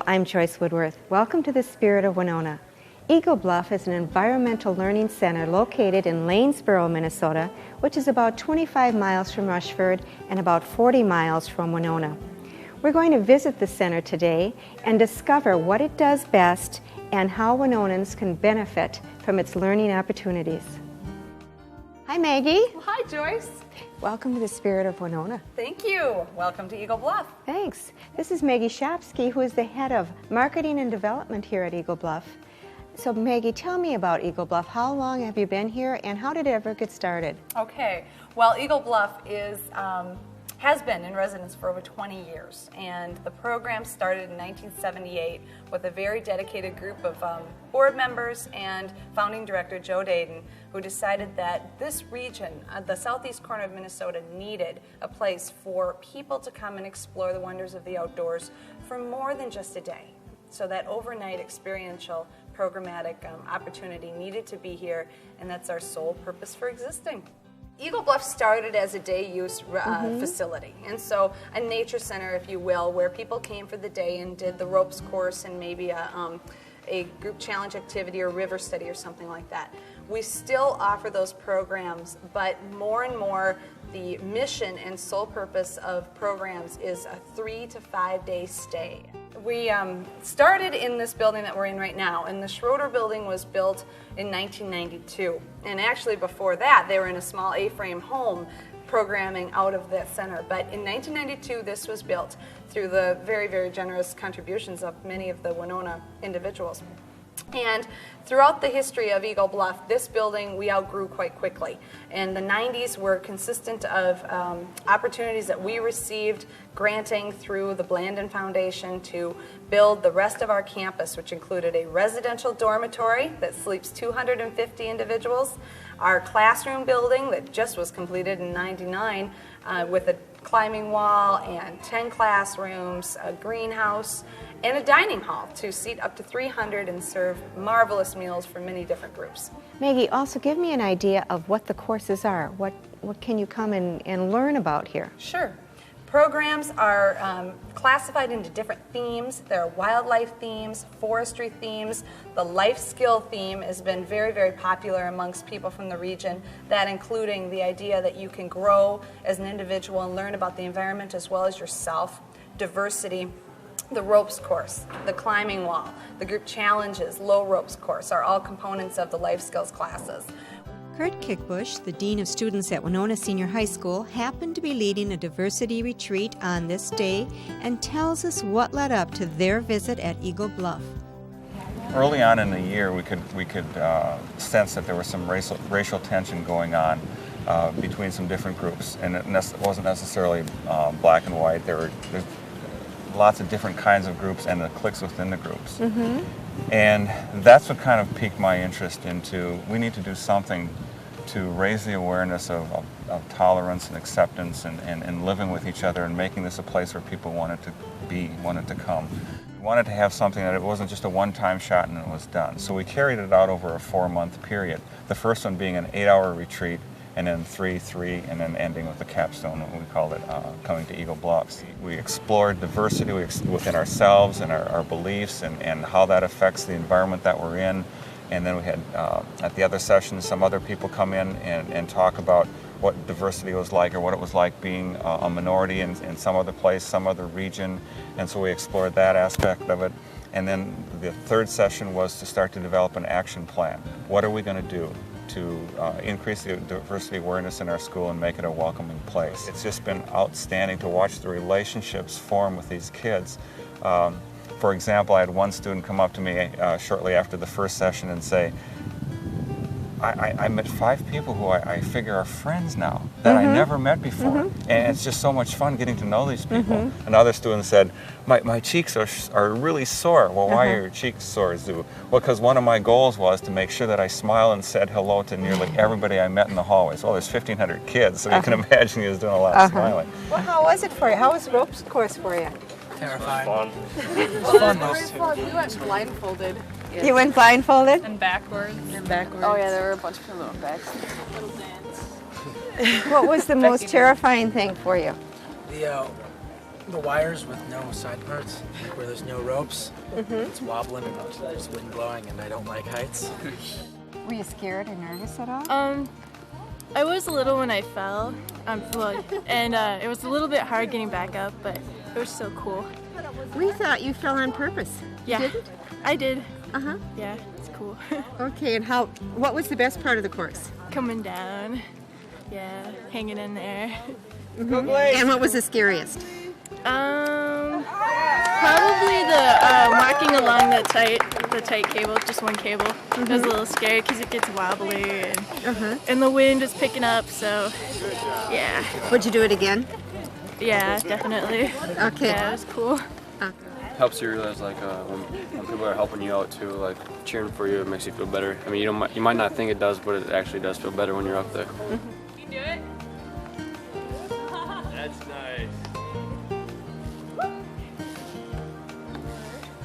I'm Joyce Woodworth. Welcome to the Spirit of Winona. Eagle Bluff is an environmental learning center located in Lanesboro, Minnesota, which is about 25 miles from Rushford and about 40 miles from Winona. We're going to visit the center today and discover what it does best and how Winonans can benefit from its learning opportunities. Hi, Maggie. Well, hi, Joyce. Welcome to the Spirit of Winona. Thank you. Welcome to Eagle Bluff. Thanks. This is Maggie Shapsky, who is the head of marketing and development here at Eagle Bluff. So Maggie, tell me about Eagle Bluff. How long have you been here and how did it ever get started? Okay. Well, Eagle Bluff has been in residence for over 20 years, and the program started in 1978 with a very dedicated group of board members and founding director Joe Dayton, who decided that this region, the southeast corner of Minnesota, needed a place for people to come and explore the wonders of the outdoors for more than just a day. So that overnight experiential programmatic opportunity needed to be here, and that's our sole purpose for existing. Eagle Bluff started as a day use facility, and so a nature center, if you will, where people came for the day and did the ropes course and maybe a group challenge activity or river study or something like that. We still offer those programs, but more and more the mission and sole purpose of programs is a 3 to 5 day stay. We started in this building that we're in right now, and the Schroeder building was built in 1992. And actually before that, they were in a small A-frame home programming out of that center. But in 1992, this was built through the very, very generous contributions of many of the Winona individuals. And throughout the history of Eagle Bluff, this building we outgrew quite quickly. And the 90s were consistent of opportunities that we received granting through the Blandin Foundation to build the rest of our campus, which included a residential dormitory that sleeps 250 individuals, our classroom building that just was completed in '99 with a climbing wall and 10 classrooms, a greenhouse, and a dining hall to seat up to 300 and serve marvelous meals for many different groups. Maggie, also give me an idea of what the courses are. What can you come and learn about here? Sure. Programs are classified into different themes. There are wildlife themes, forestry themes. The life skill theme has been very, very popular amongst people from the region, that including the idea that you can grow as an individual and learn about the environment as well as yourself, diversity. The ropes course, the climbing wall, the group challenges, low ropes course are all components of the life skills classes. Kurt Kickbush, the Dean of Students at Winona Senior High School, happened to be leading a diversity retreat on this day and tells us what led up to their visit at Eagle Bluff. Early on in the year, we could sense that there was some racial tension going on between some different groups, and it wasn't necessarily black and white. There's lots of different kinds of groups and the cliques within the groups. Mm-hmm. And that's what kind of piqued my interest into, we need to do something to raise the awareness of tolerance and acceptance and living with each other and making this a place where people wanted to come. We wanted to have something that it wasn't just a one-time shot and it was done. So we carried it out over a 4-month period. The first one being an 8-hour retreat, and then 3, and then ending with the capstone, what we called it, coming to Eagle Bluffs. We explored diversity within ourselves and our beliefs and how that affects the environment that we're in. And then we had, at the other sessions, some other people come in and talk about what diversity was like or what it was like being a minority in some other place, some other region. And so we explored that aspect of it. And then the third session was to start to develop an action plan. What are we going to do to increase the diversity awareness in our school and make it a welcoming place? It's just been outstanding to watch the relationships form with these kids. For example, I had one student come up to me shortly after the first session and say, I met 5 people who I figure are friends now that I never met before. Mm-hmm. And it's just so much fun getting to know these people. Mm-hmm. Another student said, my cheeks are really sore. Well, why are your cheeks sore, Zoo? Well, because one of my goals was to make sure that I smiled and said hello to nearly everybody I met in the hallways. Well, there's 1,500 kids, so you can imagine he was doing a lot of smiling. Well, how was it for you? How was the ropes course for you? Terrifying. Fun. It was fun. We went blindfolded. Yes. You went blindfolded? And backwards. Oh yeah, there were a bunch of people going back. Little dance. What was the most terrifying thing for you? The wires with no side parts, like where there's no ropes. It's wobbling and there's wind blowing, and I don't like heights. Were you scared or nervous at all? I was a little when I fell, and it was a little bit hard getting back up, but it was so cool. We thought you fell on purpose. Yeah, You didn't? I did. Uh-huh. Yeah, it's cool. Okay, and what was the best part of the course? Coming down, yeah, hanging in there. And what was the scariest? Probably the walking along the tight cable, just one cable. It was a little scary because it gets wobbly and the wind is picking up. So, yeah. Would you do it again? Yeah, definitely. Okay. Yeah, it was cool. Helps you realize like when people are helping you out too, like cheering for you, it makes you feel better. I mean, you might not think it does, but it actually does feel better when you're up there. You can do it. That's nice.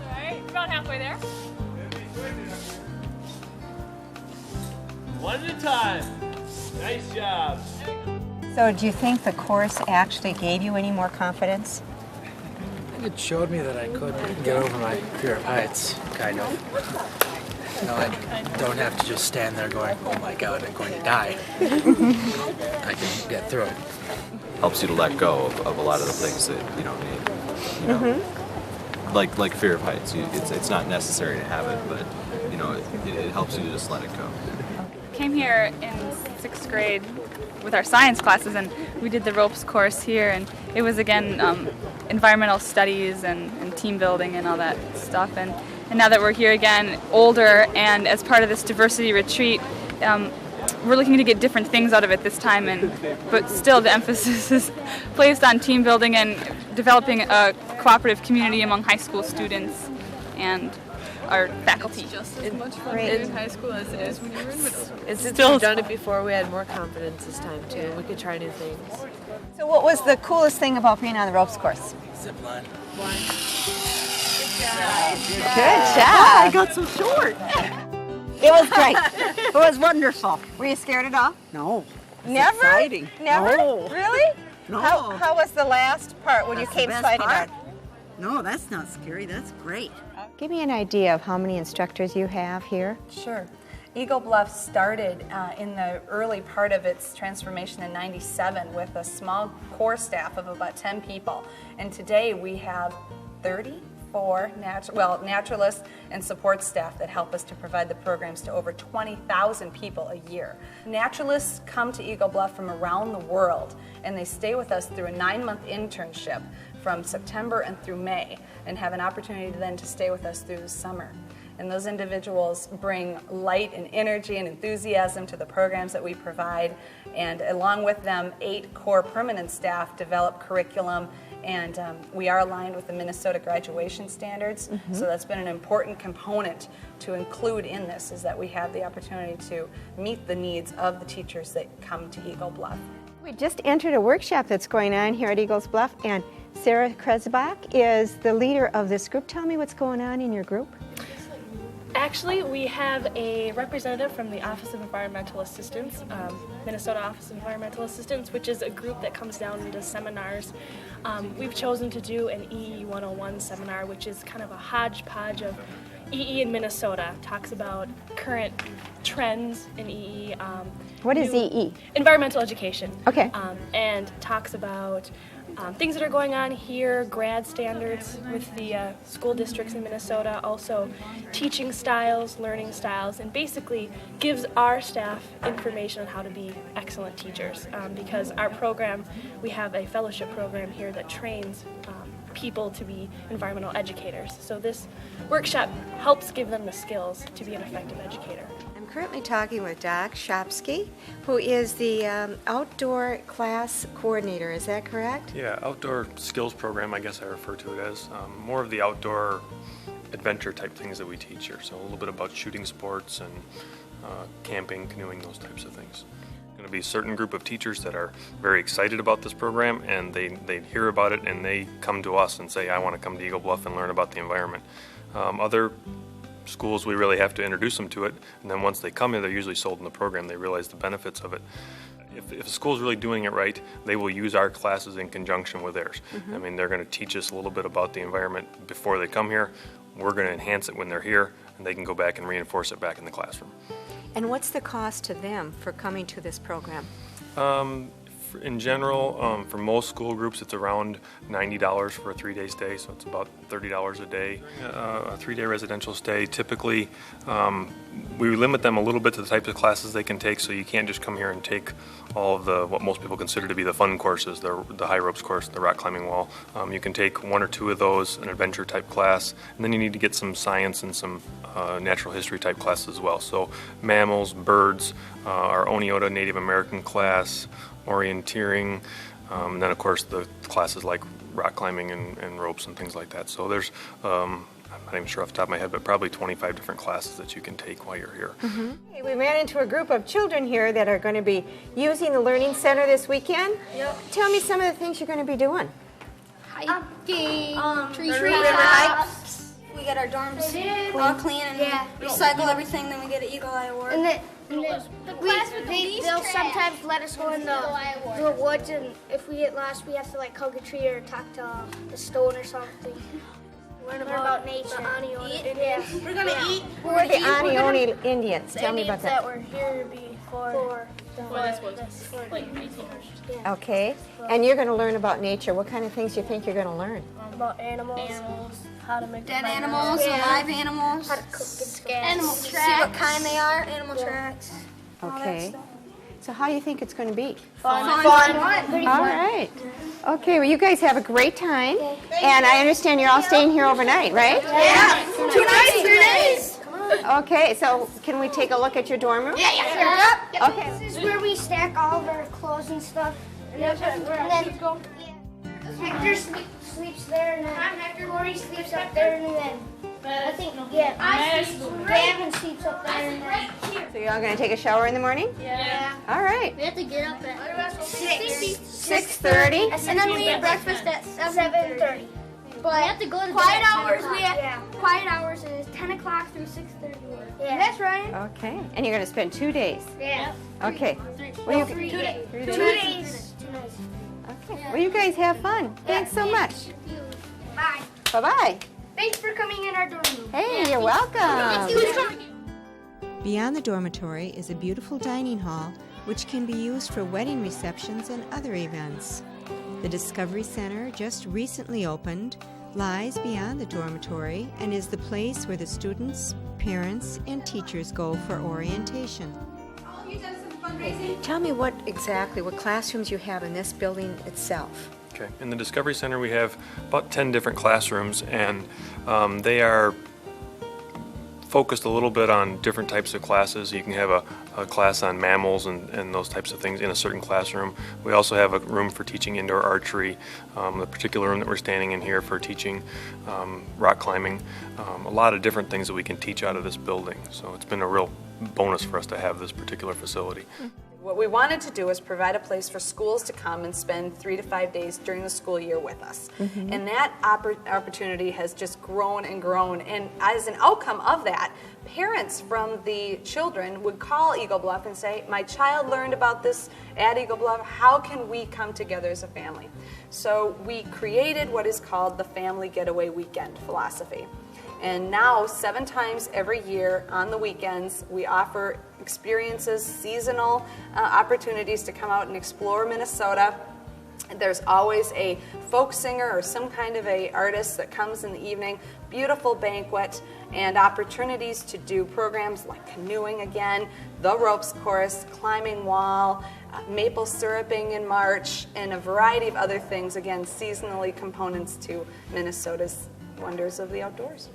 Alright, about halfway there. One at a time. Nice job. So do you think the course actually gave you any more confidence? It showed me that I could get over my fear of heights, kind of. You know, I don't have to just stand there going, oh my God, I'm going to die. I can get through it. Helps you to let go of a lot of the things that you don't need. You know, like fear of heights. It's not necessary to have it, but you know, it helps you to just let it go. Came here in 6th grade with our science classes, and we did the ropes course here, and it was again environmental studies and team building and all that stuff. And now that we're here again, older, and as part of this diversity retreat, we're looking to get different things out of it this time, but still the emphasis is placed on team building and developing a cooperative community among high school students and our faculty. It's just as much fun in high school as it is when you're in middle school. Since we've done it before, we had more confidence this time too. We could try new things. So what was the coolest thing about being on the ropes course? Zip line. Good job. I got so short. It was great. It was wonderful. Were you scared at all? No. Never? Exciting. Never? No. Really? No. How was the last part when That's you the came best sliding part. down? No, that's not scary. That's great. Give me an idea of how many instructors you have here. Sure. Eagle Bluff started in the early part of its transformation in '97 with a small core staff of about 10 people. And today we have 34 naturalists and support staff that help us to provide the programs to over 20,000 people a year. Naturalists come to Eagle Bluff from around the world, and they stay with us through a 9-month internship from September and through May, and have an opportunity then to stay with us through the summer. And those individuals bring light and energy and enthusiasm to the programs that we provide, and along with them, 8 core permanent staff develop curriculum, and we are aligned with the Minnesota graduation standards, so that's been an important component to include in this, is that we have the opportunity to meet the needs of the teachers that come to Eagle Bluff. We just entered a workshop that's going on here at Eagles Bluff, and Sarah Kresbach is the leader of this group. Tell me what's going on in your group. Actually, we have a representative from the Office of Environmental Assistance, Minnesota Office of Environmental Assistance, which is a group that comes down and does seminars. We've chosen to do an EE 101 seminar, which is kind of a hodgepodge of EE in Minnesota. Talks about current trends in EE. What is EE? Environmental education. Okay. And talks about things that are going on here, grad standards with the school districts in Minnesota, also teaching styles, learning styles, and basically gives our staff information on how to be excellent teachers. Because our program, we have a fellowship program here that trains people to be environmental educators. So this workshop helps give them the skills to be an effective educator. I'm currently talking with Doc Shopsky, who is the outdoor class coordinator. Is that correct? Yeah, outdoor skills program, I guess I refer to it as. More of the outdoor adventure type things that we teach here. So a little bit about shooting sports and camping, canoeing, those types of things. Going to be a certain group of teachers that are very excited about this program, and they hear about it and they come to us and say, I want to come to Eagle Bluff and learn about the environment. Other schools, we really have to introduce them to it, and then once they come here, they're usually sold in the program. They realize the benefits of it. If the school's really doing it right, they will use our classes in conjunction with theirs. I mean, they're going to teach us a little bit about the environment before they come here. We're going to enhance it when they're here, and they can go back and reinforce it back in the classroom. And what's the cost to them for coming to this program? In general, for most school groups, it's around $90 for a 3-day stay, so it's about $30 a day. A 3-day residential stay, typically, we limit them a little bit to the types of classes they can take, so you can't just come here and take all of the what most people consider to be the fun courses, the high ropes course, the rock climbing wall. You can take 1 or 2 of those, an adventure type class, and then you need to get some science and some natural history type classes as well. So mammals, birds, our Oneota Native American class, orienteering, and then of course the classes like rock climbing and ropes and things like that. So there's, I'm not even sure off the top of my head, but probably 25 different classes that you can take while you're here. Hey, we ran into a group of children here that are going to be using the Learning Center this weekend. Tell me some of the things you're going to be doing. Hiking, tree hikes. We get our dorms all clean and recycle everything, then we get an Eagle Eye Award. They'll sometimes let us go in the woods, and if we get lost, we have to like hug a tree or talk to the stone or something. Learn about nature. We're gonna eat. We're the Anioni Indians. Tell me about that. We're here before this was like 1800s. Okay, and you're going to learn about nature. What kind of things do you think you're going to learn? About animals, how to make dead animals, live animals, how to cook animal tracks, see what kind they are, animal tracks. Okay. So how do you think it's going to be? Fun. All right. Okay, well you guys have a great time. And I understand you're all staying here overnight, right? Yeah. 2 nights, 3 days. Okay, so can we take a look at your dorm room? Yeah. Okay. This is where we stack all of our clothes and stuff. And then Hector sleeps there, and then Corey sleeps up there, and then I think Gavin sleeps up there. And then So you're all going to take a shower in the morning? Yeah. All right. We have to get up at 6:30. And then we eat breakfast at 7:30. But we have to go to quiet hours. Quiet hours is 10 o'clock through 6:30. Yeah. That's right. Okay. And you're going to spend 2 days? Yeah. Okay. 3 days. 2 days. Okay. Well, you guys have fun. Thanks so much. Bye. Bye-bye. Thanks for coming in our dorm room. Hey, you're welcome. Welcome. Beyond the dormitory is a beautiful dining hall which can be used for wedding receptions and other events. The Discovery Center, just recently opened, lies beyond the dormitory and is the place where the students, parents, and teachers go for orientation. Tell me what classrooms you have in this building itself. Okay. In the Discovery Center, we have about 10 different classrooms, and they are focused a little bit on different types of classes. You can have a class on mammals and those types of things in a certain classroom. We also have a room for teaching indoor archery, the particular room that we're standing in here for teaching rock climbing, a lot of different things that we can teach out of this building. So it's been a real bonus for us to have this particular facility. What we wanted to do is provide a place for schools to come and spend 3 to 5 days during the school year with us. And that opportunity has just grown and grown. And as an outcome of that, parents from the children would call Eagle Bluff and say, my child learned about this at Eagle Bluff. How can we come together as a family? So we created what is called the Family Getaway Weekend philosophy. And now 7 times every year on the weekends, we offer experiences, seasonal opportunities to come out and explore Minnesota. There's always a folk singer or some kind of a artist that comes in the evening, beautiful banquet, and opportunities to do programs like canoeing again, the ropes course, climbing wall, maple syruping in March, and a variety of other things, again, seasonally components to Minnesota's wonders of the outdoors.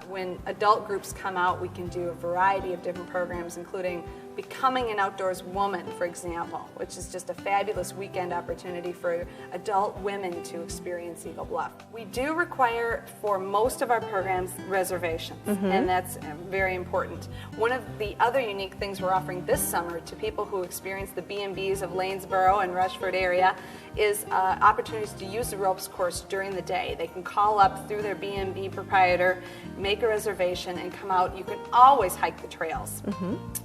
When adult groups come out, we can do a variety of different programs, including Becoming an Outdoors Woman, for example, which is just a fabulous weekend opportunity for adult women to experience Eagle Bluff. We do require, for most of our programs, reservations, and that's very important. One of the other unique things we're offering this summer to people who experience the B&Bs of Lanesboro and Rushford area is opportunities to use the ropes course during the day. They can call up through their B&B proprietor, make a reservation, and come out. You can always hike the trails.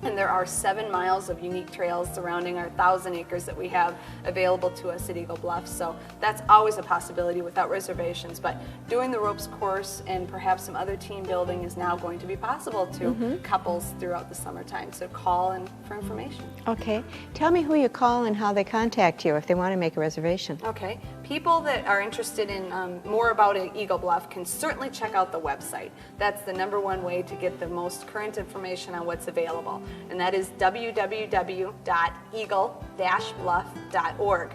And there are 7 miles of unique trails surrounding our 1,000 acres that we have available to us at Eagle Bluff. So that's always a possibility without reservations. But doing the ropes course and perhaps some other team building is now going to be possible to couples throughout the summertime. So call and for information. Okay. Tell me who you call and how they contact you if they want to make a reservation. Okay. People that are interested in more about Eagle Bluff can certainly check out the website. That's the #1 way to get the most current information on what's available, and that is www.eagle-bluff.org.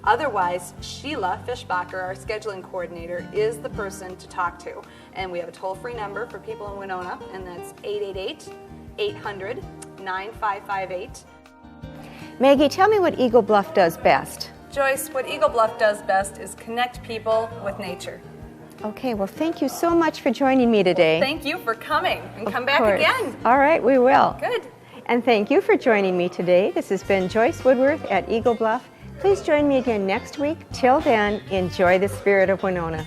Otherwise, Sheila Fischbacher, our scheduling coordinator, is the person to talk to. And we have a toll-free number for people in Winona, and that's 888-800-9558. Maggie, tell me what Eagle Bluff does best. Joyce, what Eagle Bluff does best is connect people with nature. Okay, well, thank you so much for joining me today. Thank you for coming, and come back course. again. All right, we will. Good. And thank you for joining me today. This has been Joyce Woodworth at Eagle Bluff. Please join me again next week. Till then, enjoy the spirit of Winona.